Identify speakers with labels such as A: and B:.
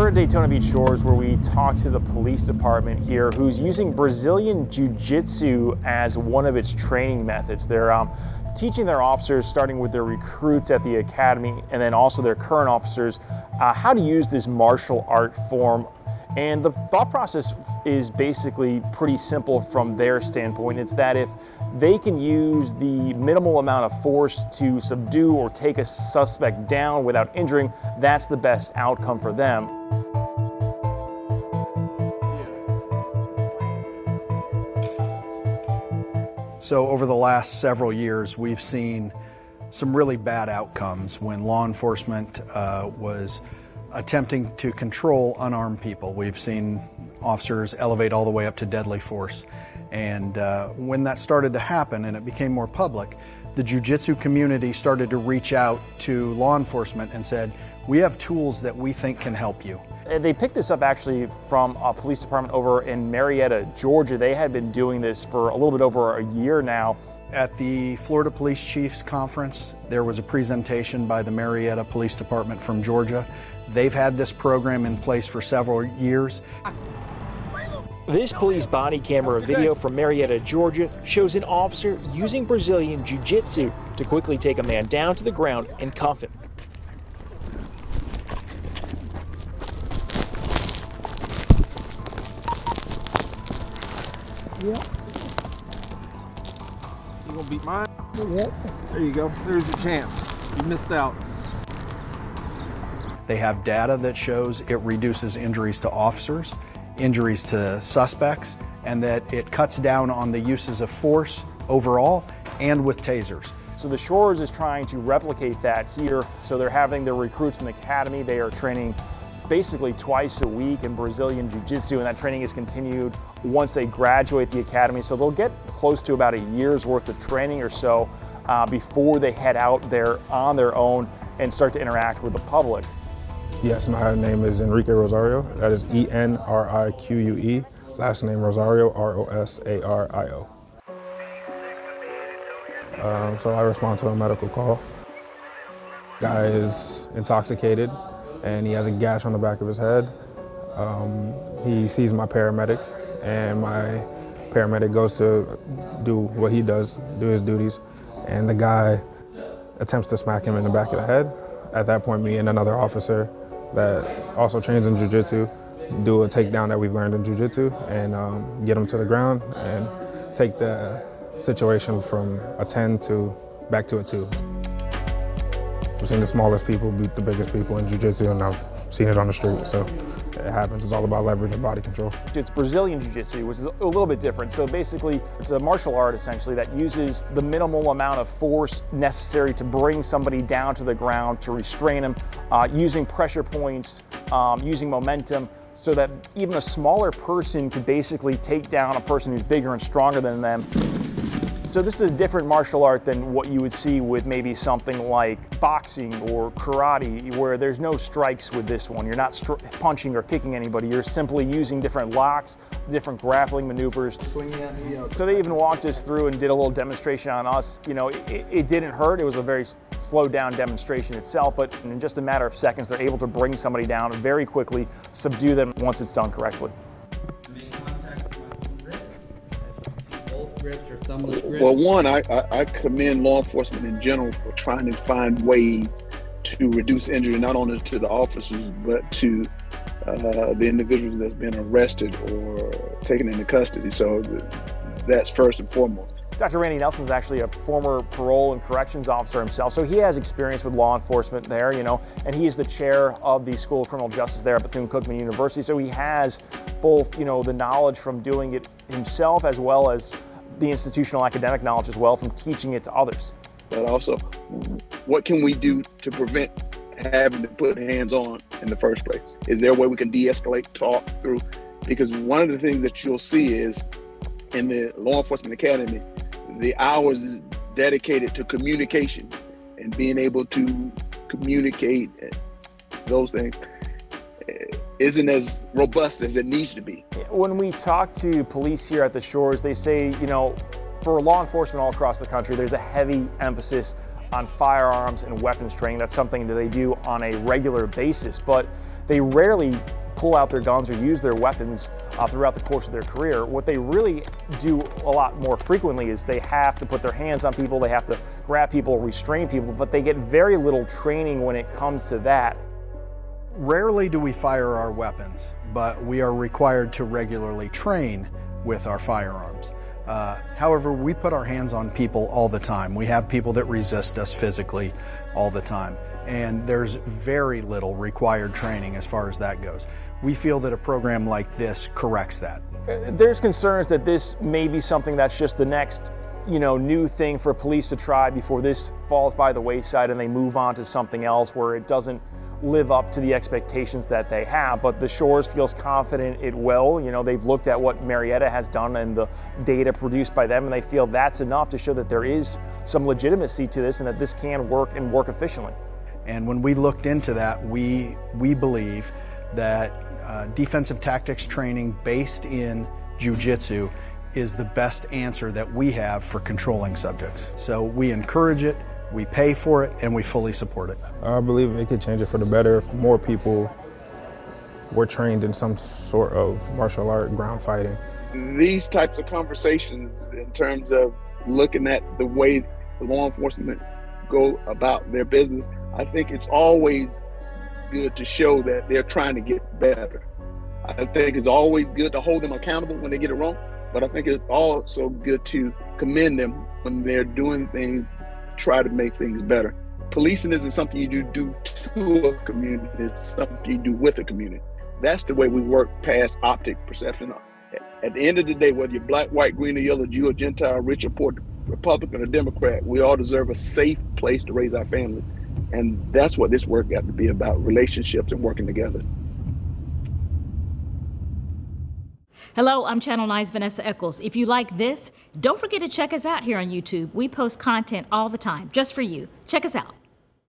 A: We're at Daytona Beach Shores where we talk to the police department here who's using Brazilian Jiu-Jitsu as one of its training methods. They're teaching their officers, starting with their recruits at the academy and then also their current officers, how to use this martial art form. And the thought process is basically pretty simple from their standpoint. It's that if they can use the minimal amount of force to subdue or take a suspect down without injuring, that's the best outcome for them.
B: So over the last several years, we've seen some really bad outcomes when law enforcement was attempting to control unarmed people. We've seen officers elevate all the way up to deadly force. And when that started to happen and it became more public, the jiu-jitsu community started to reach out to law enforcement and said, we have tools that we think can help you.
A: They picked this up actually from a police department over in Marietta, Georgia. They had been doing this for a little bit over a year now.
B: At the Florida Police Chiefs Conference, there was a presentation by the Marietta Police Department from Georgia. They've had this program in place for several years.
A: This police body camera video from Marietta, Georgia shows an officer using Brazilian Jiu-Jitsu to quickly take a man down to the ground and cuff him.
C: Yep. You gonna beat mine? Yep. There you go. There's your chance. You missed out.
B: They have data that shows it reduces injuries to officers, injuries to suspects, and that it cuts down on the uses of force overall and with tasers.
A: So the Shores is trying to replicate that here. So they're having their recruits in the academy. They are training basically twice a week in Brazilian Jiu-Jitsu, and that training is continued once they graduate the academy. So they'll get close to about a year's worth of training or so before they head out there on their own and start to interact with the public.
D: Yes, my name is Enrique Rosario. That is E-N-R-I-Q-U-E. Last name Rosario, R-O-S-A-R-I-O. So I respond to a medical call. Guy is intoxicated and he has a gash on the back of his head. He sees my paramedic and my paramedic goes to do what he does, do his duties, and the guy attempts to smack him in the back of the head. At that point, me and another officer that also trains in Jiu-Jitsu do a takedown that we've learned in Jiu-Jitsu and get him to the ground and take the situation from a 10 to back to a 2. I've seen the smallest people beat the biggest people in Jiu-Jitsu, and I've seen it on the street, so it happens. It's all about leverage and body control.
A: It's Brazilian Jiu-Jitsu, which is a little bit different. So basically, it's a martial art essentially that uses the minimal amount of force necessary to bring somebody down to the ground, to restrain them, using pressure points, using momentum, so that even a smaller person could basically take down a person who's bigger and stronger than them. So this is a different martial art than what you would see with maybe something like boxing or karate, where there's no strikes with this one. You're not punching or kicking anybody. You're simply using different locks, different grappling maneuvers. So they even walked us through and did a little demonstration on us. You know, it didn't hurt. It was a very slowed down demonstration itself, but in just a matter of seconds, they're able to bring somebody down very quickly, subdue them once it's done correctly.
E: Well, one, I commend law enforcement in general for trying to find ways to reduce injury, not only to the officers, but to the individuals that's been arrested or taken into custody. So that's first and foremost.
A: Dr. Randy Nelson is actually a former parole and corrections officer himself, so he has experience with law enforcement there, you know, and he is the chair of the School of Criminal Justice there at Bethune-Cookman University, so he has both, you know, the knowledge from doing it himself as well as the institutional academic knowledge as well from teaching it to others.
E: But also, what can we do to prevent having to put hands on in the first place? Is there a way we can de-escalate, talk through? Because one of the things that you'll see is in the law enforcement academy, the hours dedicated to communication and being able to communicate those things isn't as robust as it needs to be.
A: When we talk to police here at the Shores, they say, you know, for law enforcement all across the country, there's a heavy emphasis on firearms and weapons training. That's something that they do on a regular basis. But they rarely pull out their guns or use their weapons throughout the course of their career. What they really do a lot more frequently is they have to put their hands on people, they have to grab people, restrain people, but they get very little training when it comes to that.
B: Rarely do we fire our weapons, but we are required to regularly train with our firearms. However, we put our hands on people all the time. We have people that resist us physically all the time, and there's very little required training as far as that goes. We feel that a program like this corrects that.
A: There's concerns that this may be something that's just the next, new thing for police to try before this falls by the wayside and they move on to something else where it doesn't live up to the expectations that they have. But the Shores feels confident it will. They've looked at what Marietta has done and the data produced by them, and they feel that's enough to show that there is some legitimacy to this and that this can work and work efficiently.
B: And when we looked into that, we believe that defensive tactics training based in Jiu-Jitsu is the best answer that we have for controlling subjects. So we encourage it, we pay for it, and we fully support it.
D: I believe it could change it for the better if more people were trained in some sort of martial art, ground fighting.
E: These types of conversations in terms of looking at the way law enforcement go about their business, I think it's always good to show that they're trying to get better. I think it's always good to hold them accountable when they get it wrong, but I think it's also good to commend them when they're doing things to try to make things better. Policing isn't something you do to a community, it's something you do with a community. That's the way we work past optic perception. At the end of the day, whether you're black, white, green or yellow, Jew or Gentile, rich or poor, Republican or Democrat, we all deserve a safe place to raise our families. And that's what this work got to be about, relationships and working together.
F: Hello, I'm Channel 9's Vanessa Eccles. If you like this, don't forget to check us out here on YouTube. We post content all the time just for you. Check us out.